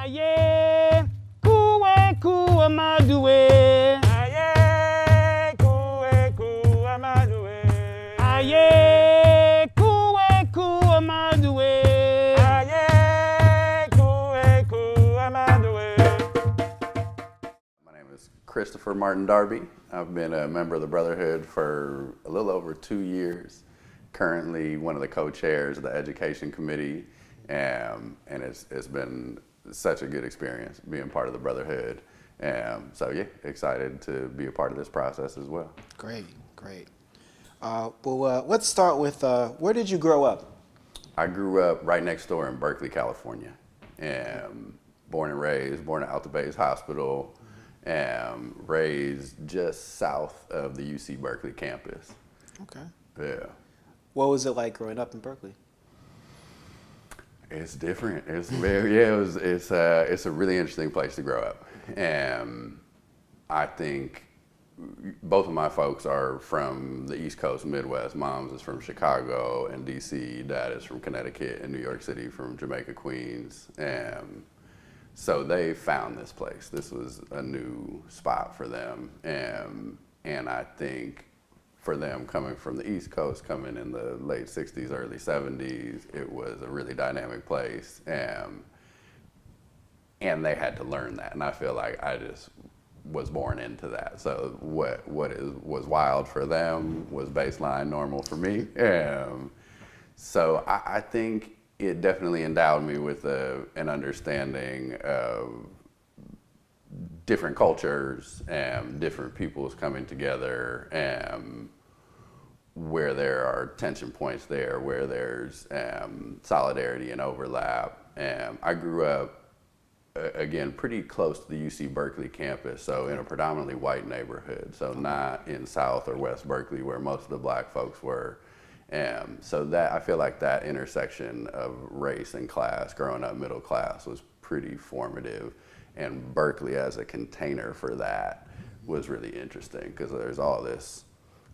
Aye, kuwe kuwa maduwe. Aye, kuwe maduwe. Aye, kuwe kuwa maduwe. Aye, kuwe maduwe. My name is Christopher Martin Darby. I've been a member of the Brotherhood for a little over 2 years. Currently one of the co-chairs of the Education Committee, and it's been such a good experience being part of the Brotherhood. So yeah, excited to be a part of this process as well. Great, great. Let's start with, where did you grow up? I grew up right next door in Berkeley, California. Born and raised, born at Alta Bays Hospital, raised just south of the UC Berkeley campus. Okay. Yeah. What was it like growing up in Berkeley? It's different. It's very, yeah. It's a really interesting place to grow up. I think both of my folks are from the East Coast, Midwest. Mom's is from Chicago and DC. Dad is from Connecticut and New York City, from Jamaica, Queens. So they found this place. This was a new spot for them. And I think for them, coming from the East Coast, coming in the late 60s, early 70s, it was a really dynamic place. And they had to learn that. And I feel like I just was born into that. So what was wild for them was baseline normal for me. So I think it definitely endowed me with an understanding of different cultures and different peoples coming together, where there are tension points there, where there's solidarity and overlap. I grew up, again, pretty close to the UC Berkeley campus, so in a predominantly white neighborhood, so not in South or West Berkeley where most of the black folks were. So that, I feel like that intersection of race and class, growing up middle class, was pretty formative. And Berkeley as a container for that was really interesting, because there's all this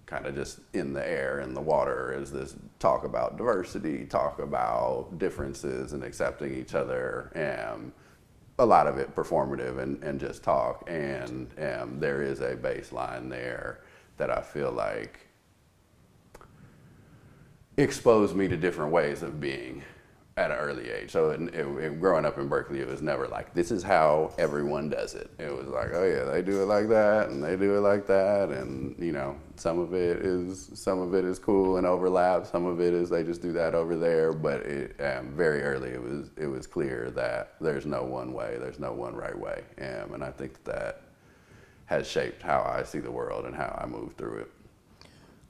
kind of just in the air, in the water, is this talk about diversity, talk about differences and accepting each other, and a lot of it performative and just talk. And there is a baseline there that I feel like exposed me to different ways of being at an early age. So growing up in Berkeley, it was never like, this is how everyone does it. It was like, oh yeah, they do it like that, and they do it like that, and you know, some of it is cool and overlap. Some of it is they just do that over there. But very early, it was clear that there's no one way, there's no one right way, and I think that has shaped how I see the world and how I move through it.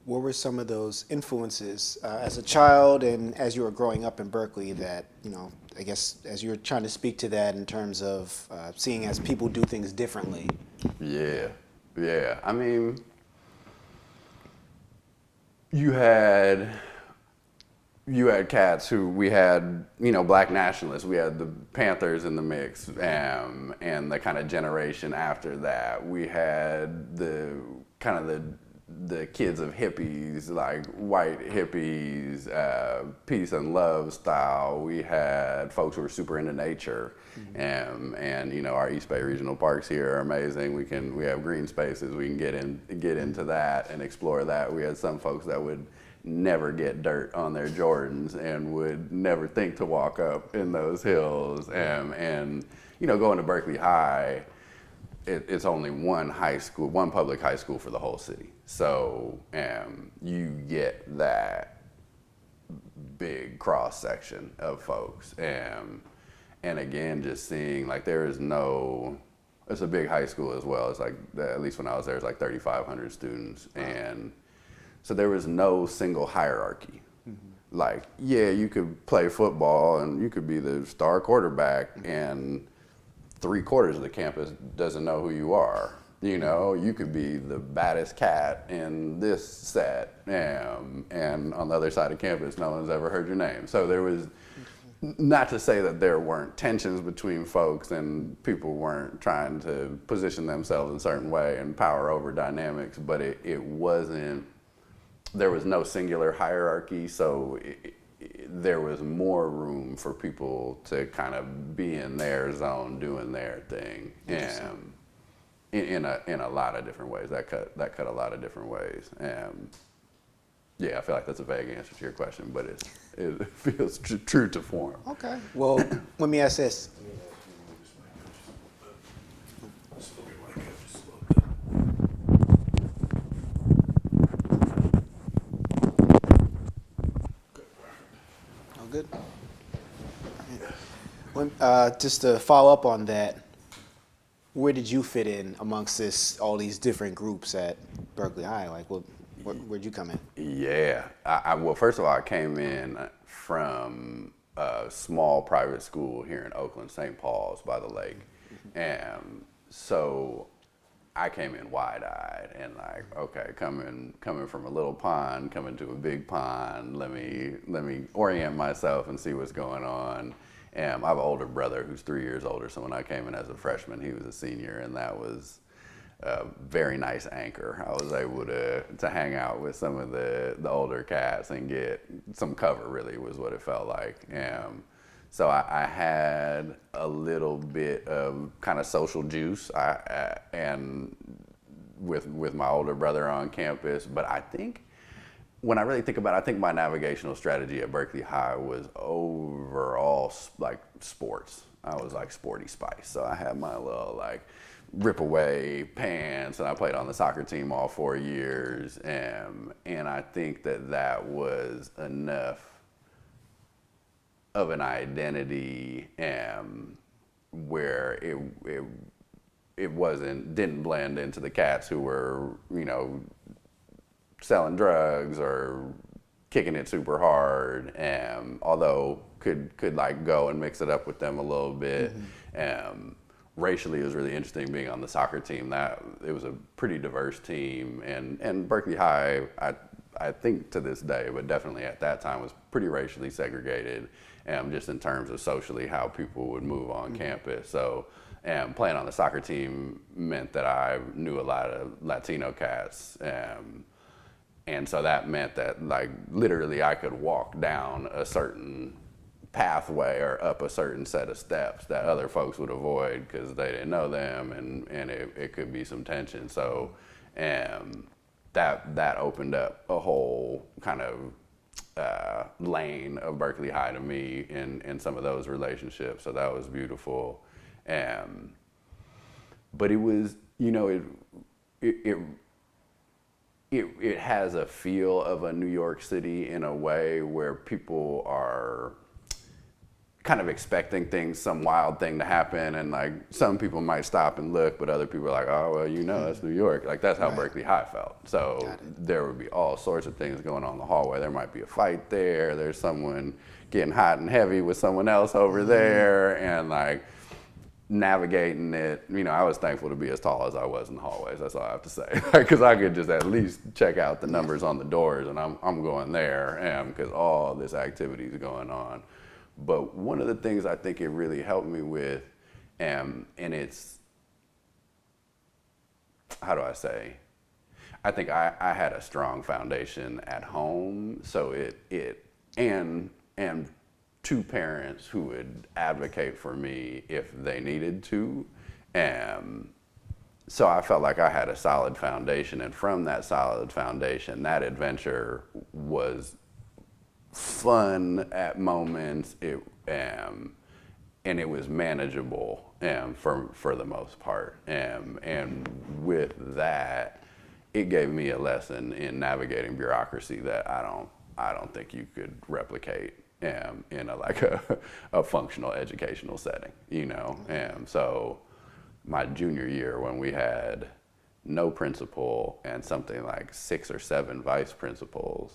What were some of those influences as a child and as you were growing up in Berkeley that, you know, I guess as you were trying to speak to that in terms of seeing as people do things differently? Yeah. I mean, you had cats who, we had, you know, black nationalists. We had the Panthers in the mix, and the kind of generation after that. We had the kind of the kids of hippies, like white hippies, peace and love style. We had folks who were super into nature, and you know, our East Bay regional parks here are amazing. We have green spaces. We can get into that and explore that. We had some folks that would never get dirt on their Jordans and would never think to walk up in those hills. And you know, going to Berkeley High, it's only one public high school for the whole city. So you get that big cross section of folks. And again, just seeing, like, it's a big high school as well. It's like, at least when I was there, it's like 3,500 students. And so there was no single hierarchy. Like, yeah, you could play football and you could be the star quarterback, and 3/4 of the campus doesn't know who you are. You know, you could be the baddest cat in this set, and on the other side of campus, no one's ever heard your name. So there was, not to say that there weren't tensions between folks and people weren't trying to position themselves in a certain way and power over dynamics, but it wasn't, there was no singular hierarchy. So there was more room for people to kind of be in their zone doing their thing, and in a lot of different ways. That cut a lot of different ways. Yeah, I feel like that's a vague answer to your question, but it feels true to form. Okay. Well, let me ask this. Oh, good. Just to follow up on that, where did you fit in amongst all these different groups at Berkeley High? Like, where'd you come in? Yeah. Well, first of all, I came in from a small private school here in Oakland, St. Paul's by the lake. And so I came in wide-eyed and like, okay, coming from a little pond, coming to a big pond, let me orient myself and see what's going on. And I have an older brother who's 3 years older, so when I came in as a freshman, he was a senior, and that was a very nice anchor. I was able to hang out with some of the older cats and get some cover, really, was what it felt like. So I had a little bit of kind of social juice and with my older brother on campus, but I think when I really think about it, I think my navigational strategy at Berkeley High was overall like sports. I was like sporty spice. So I had my little like rip away pants, and I played on the soccer team all 4 years. And I think that was enough of an identity where it didn't blend into the cats who were, selling drugs or kicking it super hard, although could like go and mix it up with them a little bit. Racially, it was really interesting being on the soccer team. That it was a pretty diverse team, and Berkeley High, I think to this day, but definitely at that time, was pretty racially segregated, just in terms of socially how people would move on campus. So playing on the soccer team meant that I knew a lot of Latino cats. And so that meant that, like, literally I could walk down a certain pathway or up a certain set of steps that other folks would avoid because they didn't know them, and it could be some tension. So that opened up a whole kind of lane of Berkeley High to me in some of those relationships. So that was beautiful. But it was, it has a feel of a New York City in a way where people are kind of expecting some wild thing to happen, and like some people might stop and look, but other people are like, oh, well, that's New York. Like that's how right. Berkeley High felt. So there would be all sorts of things going on in the hallway. There might be a fight there. There's someone getting hot and heavy with someone else over there, and like navigating it, I was thankful to be as tall as I was in the hallways. That's all I have to say, because I could just at least check out the numbers on the doors, and I'm going there, because all this activity is going on. But one of the things I think it really helped me with, and it's, how do I say? I think I had a strong foundation at home, so and two parents who would advocate for me if they needed to. So I felt like I had a solid foundation, and from that solid foundation, that adventure was fun at moments, and it was manageable for the most part. And with that, it gave me a lesson in navigating bureaucracy that I don't think you could replicate in a functional educational setting, so my junior year, when we had no principal and something like 6 or 7 vice principals,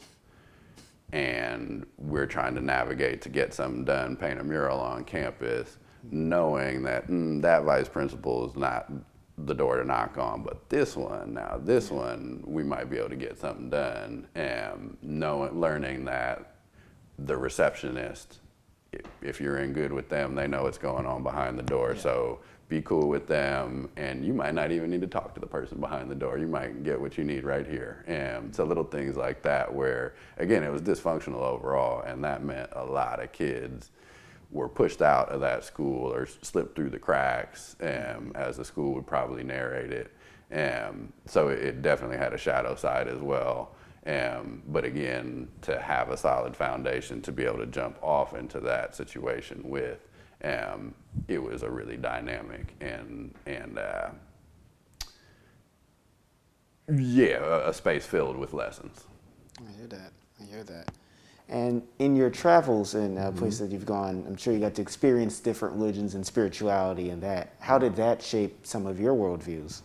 and we're trying to navigate to get something done, paint a mural on campus, knowing that that vice principal is not the door to knock on, but this one, we might be able to get something done, and learning that the receptionist if you're in good with them, they know what's going on behind the door. So be cool with them, and you might not even need to talk to the person behind the door. You might get what you need right here. And so little things like that where, again, it was dysfunctional overall, and that meant a lot of kids were pushed out of that school or slipped through the cracks, as the school would probably narrate it. So it definitely had a shadow side as well. But again, to have a solid foundation to be able to jump off into that situation with, it was a really dynamic and a space filled with lessons. I hear that. And in your travels and places that you've gone, I'm sure you got to experience different religions and spirituality and that. How did that shape some of your worldviews?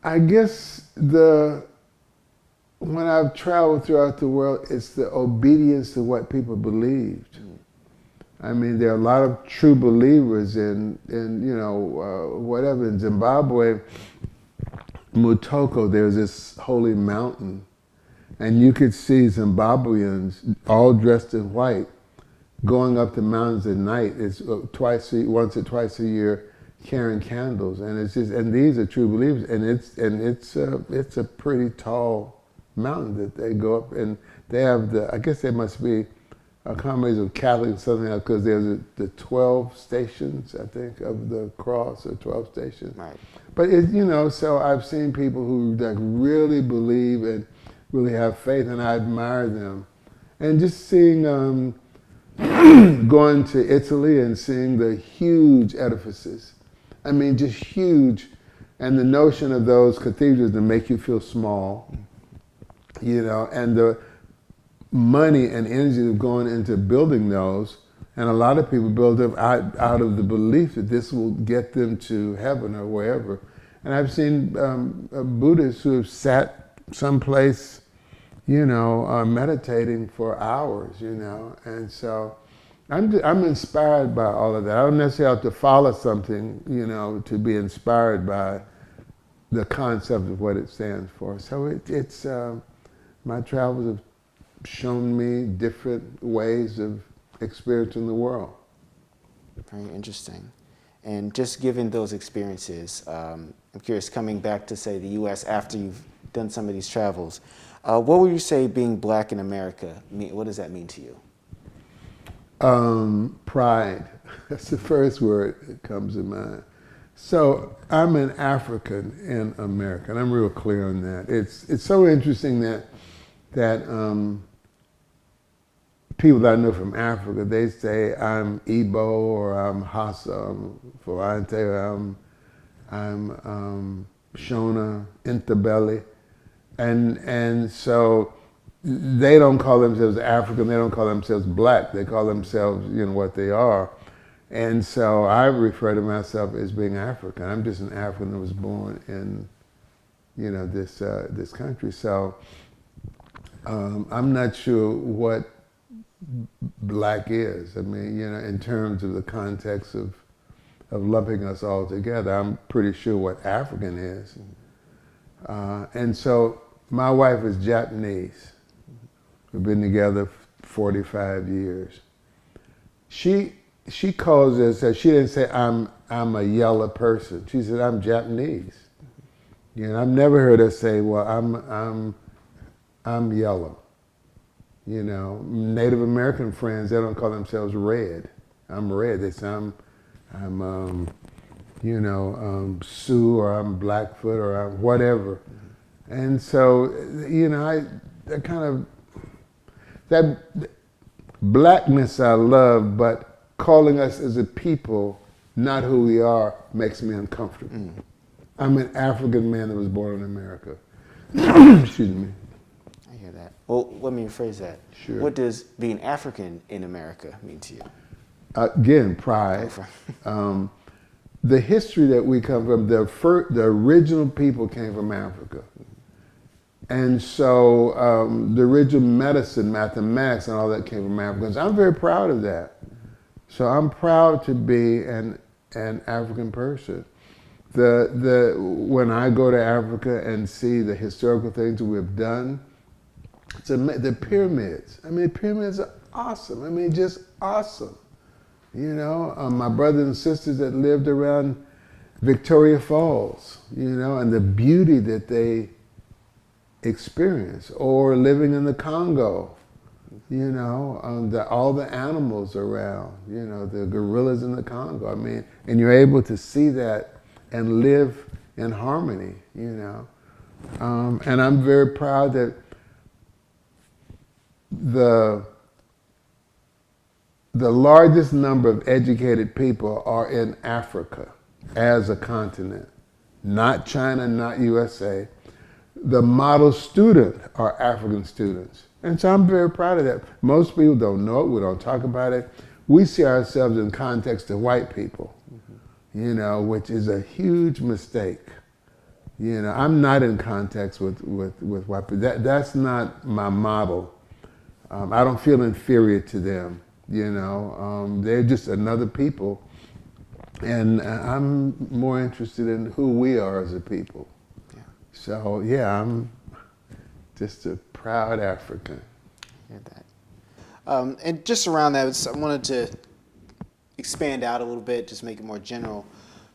I guess when I've traveled throughout the world, it's the obedience to what people believed. I mean, there are a lot of true believers in whatever. In Zimbabwe, Mutoko, there's this holy mountain, and you could see Zimbabweans all dressed in white going up the mountains at night. It's once or twice a year, carrying candles, and these are true believers, and it's a pretty tall mountain that they go up, and they have I guess they must be a combination of Catholic and something else, because there's the 12 stations, I think, of the cross, or 12 stations. Right. But so I've seen people who like really believe and really have faith, and I admire them. And just seeing, going to Italy and seeing the huge edifices. I mean, just huge. And the notion of those cathedrals to make you feel small, and the money and energy of going into building those. And a lot of people build them out of the belief that this will get them to heaven or wherever. And I've seen Buddhists who have sat someplace, meditating for hours, And so I'm inspired by all of that. I don't necessarily have to follow something, to be inspired by the concept of what it stands for. So it's my travels have shown me different ways of experiencing the world. Very interesting. And just given those experiences, I'm curious, coming back to, say, the U.S. after you've done some of these travels, what would you say being black in America, what does that mean to you? Pride. That's the first word that comes to mind. So I'm an African in America, and I'm real clear on that. It's so interesting that people that I know from Africa, they say I'm Igbo, or I'm Hausa, I'm Fulante, or I'm Shona, Intabelli, and so they don't call themselves African, they don't call themselves black, they call themselves what they are. And so I refer to myself as being African. I'm just an African that was born in this country. So I'm not sure what black is. I mean, in terms of the context of lumping us all together, I'm pretty sure what African is. And so my wife is Japanese. We've been together 45 years. She calls us, she didn't say I'm a yellow person. She said I'm Japanese. I've never heard her say, well, I'm yellow. Native American friends, they don't call themselves red. I'm red. They say I'm Sioux, or I'm Blackfoot, or I'm whatever. And so, that blackness I love, but calling us as a people not who we are makes me uncomfortable. I'm an African man that was born in America. Excuse me. I hear that. Well, let me rephrase that. Sure. What does being African in America mean to you? Again, pride. The history that we come from, the original people came from Africa. And so the original medicine, mathematics, and all that came from Africans. I'm very proud of that. So I'm proud to be an African person. When I go to Africa and see the historical things that we've done, the pyramids. I mean, pyramids awesome. I mean, just awesome. You know, my brothers and sisters that lived around Victoria Falls, you know, and the beauty that they experience, or living in the Congo, you know, all the animals around, you know, the gorillas in the Congo. I mean, and you're able to see that and live in harmony, you know. And I'm very proud that the largest number of educated people are in Africa as a continent, not China, not USA. The model student are African students. And so I'm very proud of that. Most people don't know it, we don't talk about it. We see ourselves in context of white people, you know, which is a huge mistake. You know, I'm not in context with white people. That's not my model. I don't feel inferior to them, you know. They're just another people. And I'm more interested in who we are as a people. Yeah. So, yeah, I'm just a proud African. I get that. And just around that, I wanted to expand out a little bit, just make it more general.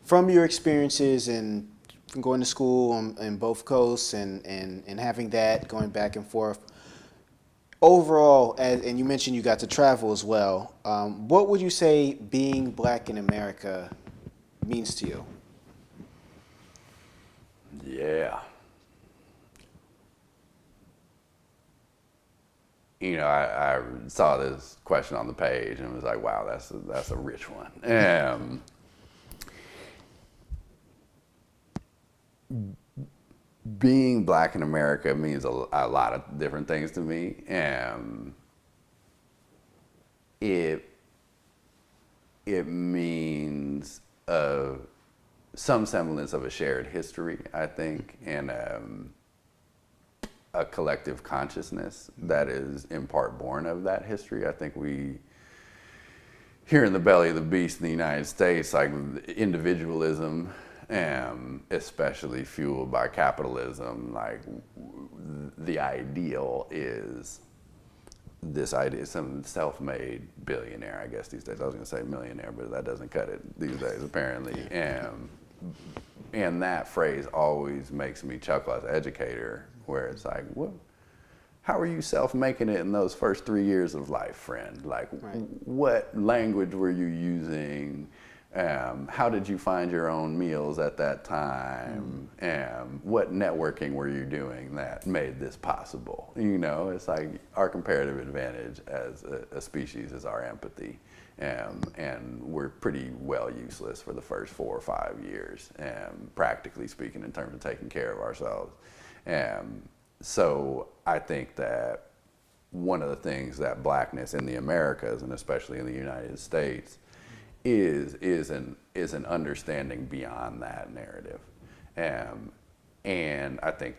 From your experiences and from going to school on both coasts and having that, going back and forth, overall, and you mentioned you got to travel as well, what would you say being black in America means to you? Yeah. You know, I saw this question on the page and was like, wow, that's a rich one. Being black in America means a lot of different things to me. It means some semblance of a shared history, I think, and a collective consciousness that is in part born of that history. I think we, here in the belly of the beast in the United States, like individualism, especially fueled by capitalism, like the ideal is this idea, some self-made billionaire, I guess these days. I was gonna say millionaire, but that doesn't cut it these days, apparently. And that phrase always makes me chuckle as an educator, where it's like, what? How are you self-making it in those first 3 years of life, friend? Like, right. What language were you using? How did you find your own meals at that time? What networking were you doing that made this possible? You know, it's like our comparative advantage as a species is our empathy. And we're pretty well useless for the first 4 or 5 years, practically speaking, in terms of taking care of ourselves. So I think that one of the things that blackness in the Americas, and especially in the United States, is an understanding beyond that narrative. And I think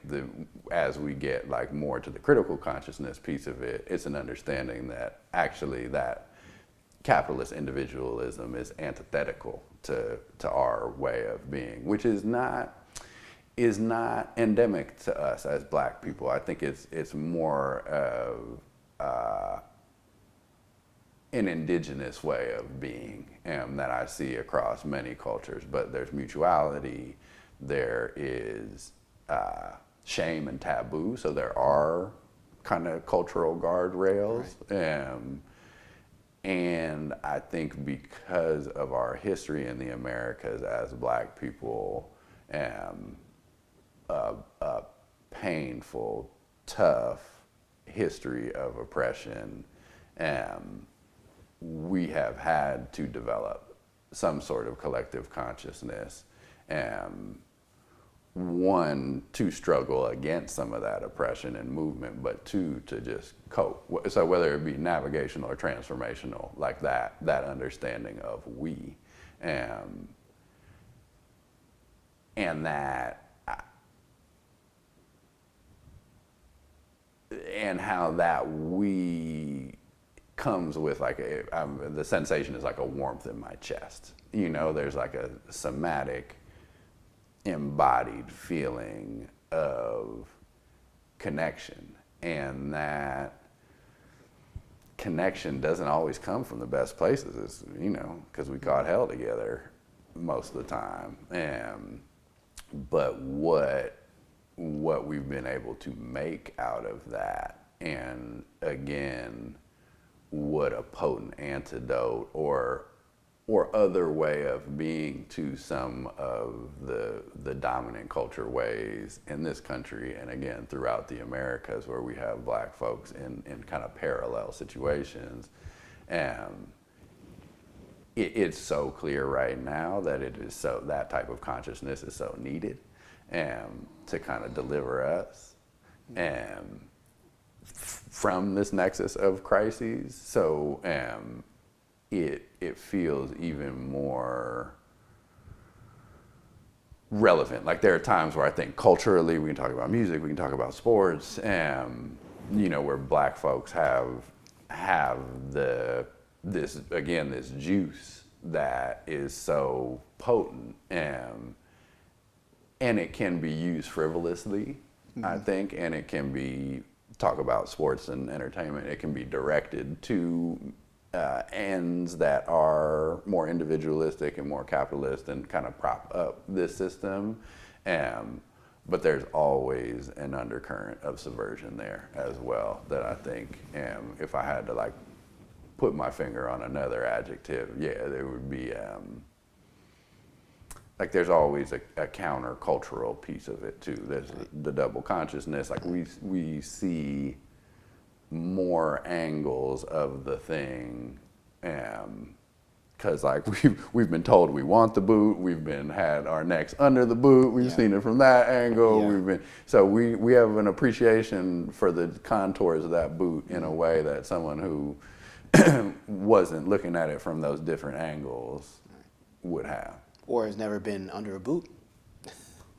as we get like more to the critical consciousness piece of it, it's an understanding that actually that capitalist individualism is antithetical to our way of being, which is not endemic to us as black people. I think it's more of an indigenous way of being that I see across many cultures. But there's mutuality, there is shame and taboo, so there are kind of cultural guardrails. Right. And I think because of our history in the Americas as black people, a painful, tough history of oppression, we have had to develop some sort of collective consciousness, one, to struggle against some of that oppression and movement, but two, to just cope. So whether it be navigational or transformational, like that understanding of we, and that, and how that we comes with like the sensation is like a warmth in my chest. You know, there's like a somatic, embodied feeling of connection, and that connection doesn't always come from the best places. It's, because we caught hell together most of the time. But what we've been able to make out of that, and again, what a potent antidote or other way of being to some of the dominant culture ways in this country, and again throughout the Americas, where we have black folks in kind of parallel situations. It's so clear right now that that type of consciousness is so needed to kind of deliver us from this nexus of crises. So it feels even more relevant. Like, there are times where I think culturally we can talk about music, we can talk about sports, where black folks have this juice that is so potent, and it can be used frivolously, I think, and it can be, talk about sports and entertainment, it can be directed to ends that are more individualistic and more capitalist and kind of prop up this system. But there's always an undercurrent of subversion there as well that I think, if I had to put my finger on another adjective, there would be there's always a countercultural piece of it too. There's the double consciousness. We see more angles of the thing, because we've been told we want the boot, we've had our necks under the boot, we've seen it from that angle, we have an appreciation for the contours of that boot in a way that someone who wasn't looking at it from those different angles would have, or has never been under a boot.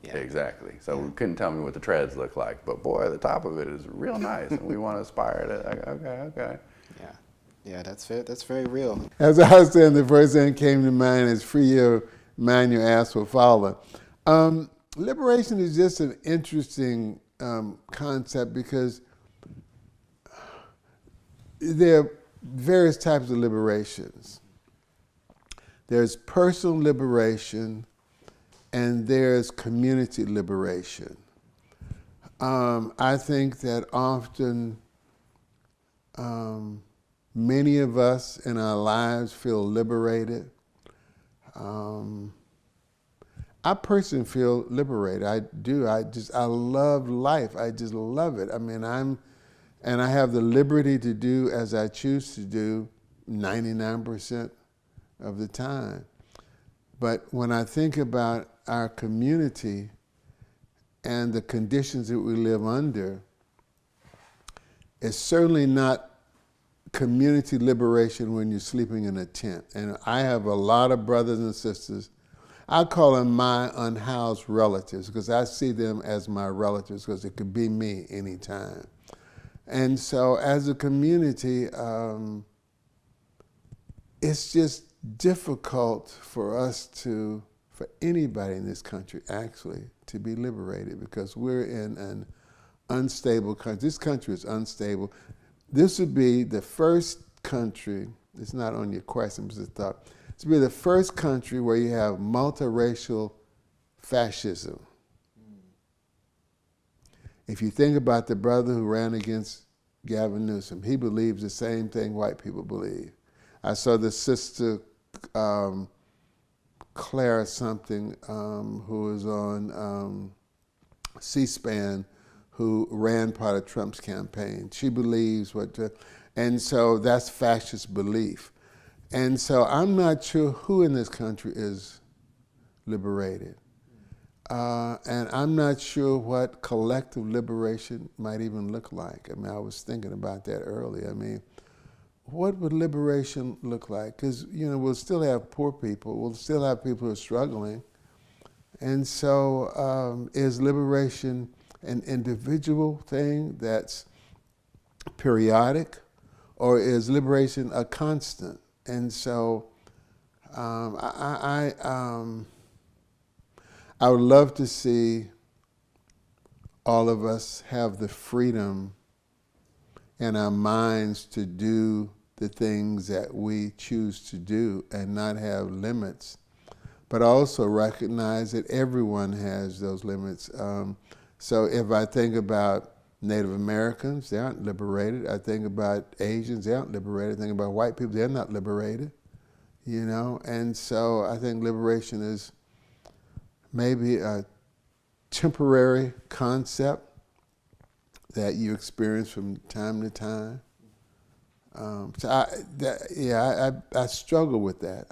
Exactly. So we couldn't tell me what the treads look like, but boy, the top of it is real nice, and we want to aspire to. Okay. Yeah, that's fair. That's very real. As I was saying, the first thing that came to mind is free your mind, your ass will follow. Liberation is just an interesting concept, because there are various types of liberations. There's personal liberation, and there's community liberation. I think that often many of us in our lives feel liberated. I personally feel liberated. I do. I love life. I just love it. I mean, and I have the liberty to do as I choose to do 99% of the time. But when I think about our community and the conditions that we live under, it's certainly not community liberation when you're sleeping in a tent. And I have a lot of brothers and sisters. I call them my unhoused relatives, because I see them as my relatives, because it could be me anytime. And so as a community, it's just difficult for anybody in this country actually to be liberated, because we're in an unstable country. This country is unstable. This would be the first country, it's not on your question, but it's a thought, this would be the first country where you have multiracial fascism. If you think about the brother who ran against Gavin Newsom, he believes the same thing white people believe. I saw the sister Claire something, who was on C-SPAN, who ran part of Trump's campaign. She believes and so that's fascist belief. And so I'm not sure who in this country is liberated. And I'm not sure what collective liberation might even look like. I mean, I was thinking about that earlier. I mean, what would liberation look like? Because, we'll still have poor people. We'll still have people who are struggling. And so is liberation an individual thing that's periodic, or is liberation a constant? And so I would love to see all of us have the freedom and our minds to do the things that we choose to do and not have limits, but also recognize that everyone has those limits. So if I think about Native Americans, they aren't liberated. I think about Asians, they aren't liberated. I think about white people, they're not liberated, you know? And so I think liberation is maybe a temporary concept that you experience from time to time. So I struggle with that.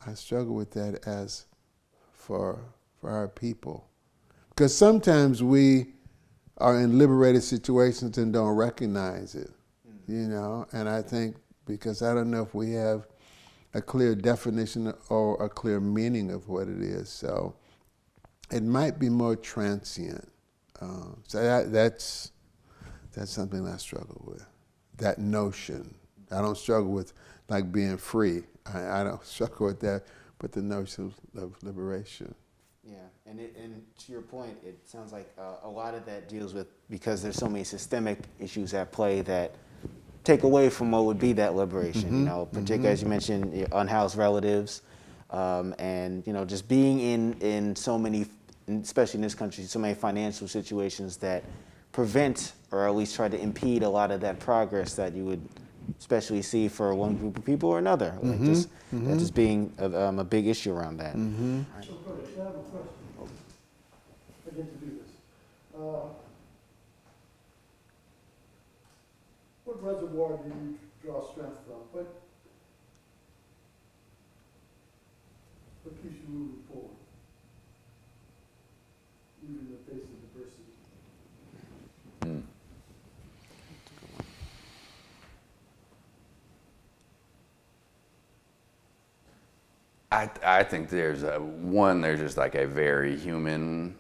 I struggle with that as for our people. Because sometimes we are in liberated situations and don't recognize it, you know? And I think because I don't know if we have a clear definition or a clear meaning of what it is. So it might be more transient. So that's something I struggle with, that notion. I don't struggle with like being free. I don't struggle with that, but the notion of liberation. Yeah, and to your point, it sounds like a lot of that deals with, because there's so many systemic issues at play that take away from what would be that liberation. You know, particularly as you mentioned, your unhoused relatives, and you know, just being in so many, especially in this country, so many financial situations that prevent or at least try to impede a lot of that progress that you would especially see for one group of people or another. Like that just being a big issue around that. Right. So, Brother, I have a question. I get to do this. What reservoir do you draw strength from? What keeps you moving forward, even in the face of adversity? I think there's there's just like a very human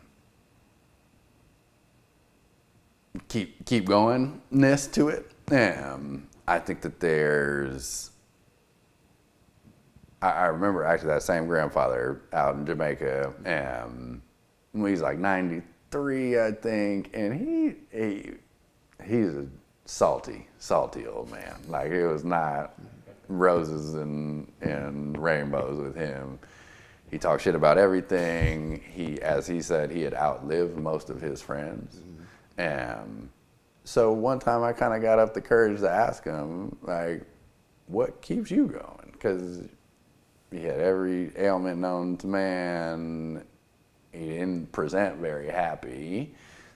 keep going-ness to it. I think that there's, I remember actually that same grandfather out in Jamaica, when he's like 93, I think, and he's a salty old man. Like, it was not roses and rainbows with him. He talked shit about everything. As he said, he had outlived most of his friends. So one time I kind of got up the courage to ask him, like, what keeps you going? Because he had every ailment known to man. He didn't present very happy.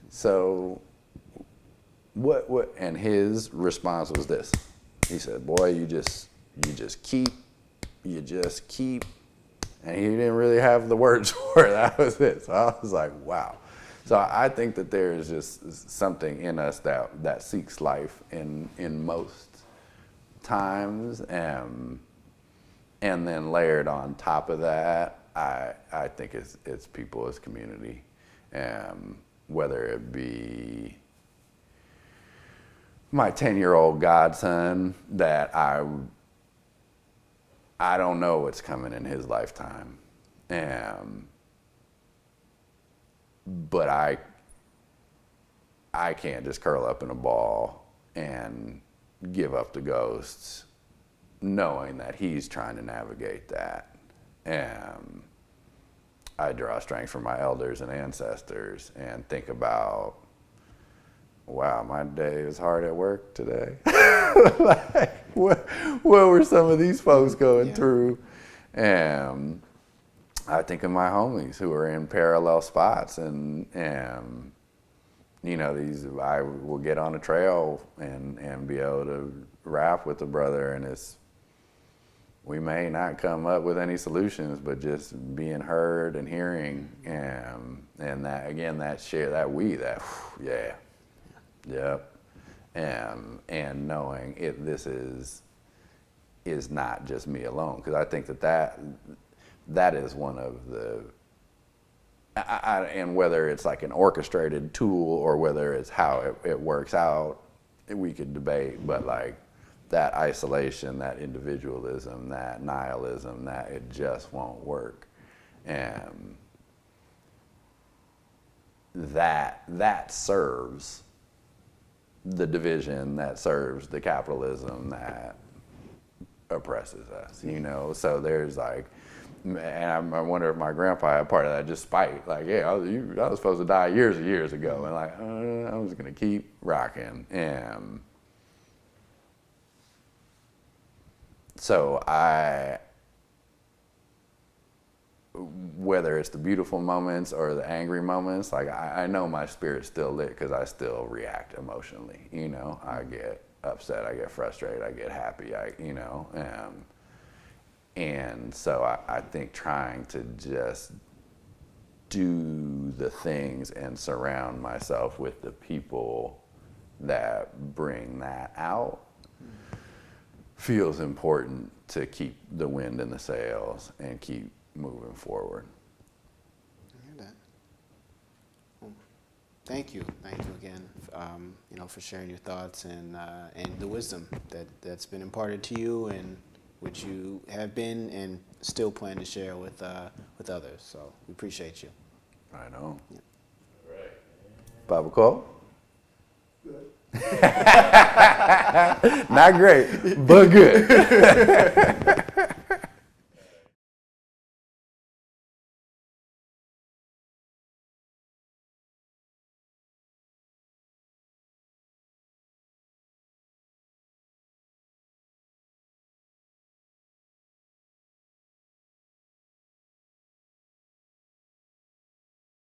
So what, and his response was this. He said, boy, you just keep, and he didn't really have the words for it. That was it. So I was like, wow. So I think that there is just something in us that seeks life in most times, and then layered on top of that, I think it's people as community, whether it be my 10-year-old godson that I don't know what's coming in his lifetime. But I can't just curl up in a ball and give up the ghosts, knowing that he's trying to navigate that. I draw strength from my elders and ancestors and think about, wow, my day was hard at work today. Like, what were some of these folks going through? I think of my homies who are in parallel spots, and you know, I will get on a trail and be able to rap with a brother, and we may not come up with any solutions, but just being heard and hearing, and that, again, and knowing this is not just me alone, because I think that is one of the, and whether it's like an orchestrated tool or whether it's how it works out, we could debate, but like that isolation, that individualism, that nihilism, that it just won't work, and that serves the division that serves the capitalism that oppresses us, you know? So there's like, and I wonder if my grandpa had part of that just spite. Like, yeah, I was supposed to die years and years ago, and like, I was gonna keep rocking. And so whether it's the beautiful moments or the angry moments, like I know my spirit's still lit because I still react emotionally. You know, I get upset, I get frustrated, I get happy. And so I think trying to just do the things and surround myself with the people that bring that out feels important to keep the wind in the sails and keep moving forward. I hear that. Well, thank you again, for sharing your thoughts and the wisdom that's been imparted to you and which you have been and still plan to share with others. So we appreciate you. I know. Yeah. All right. Baba Cole? Good. Not great, but good.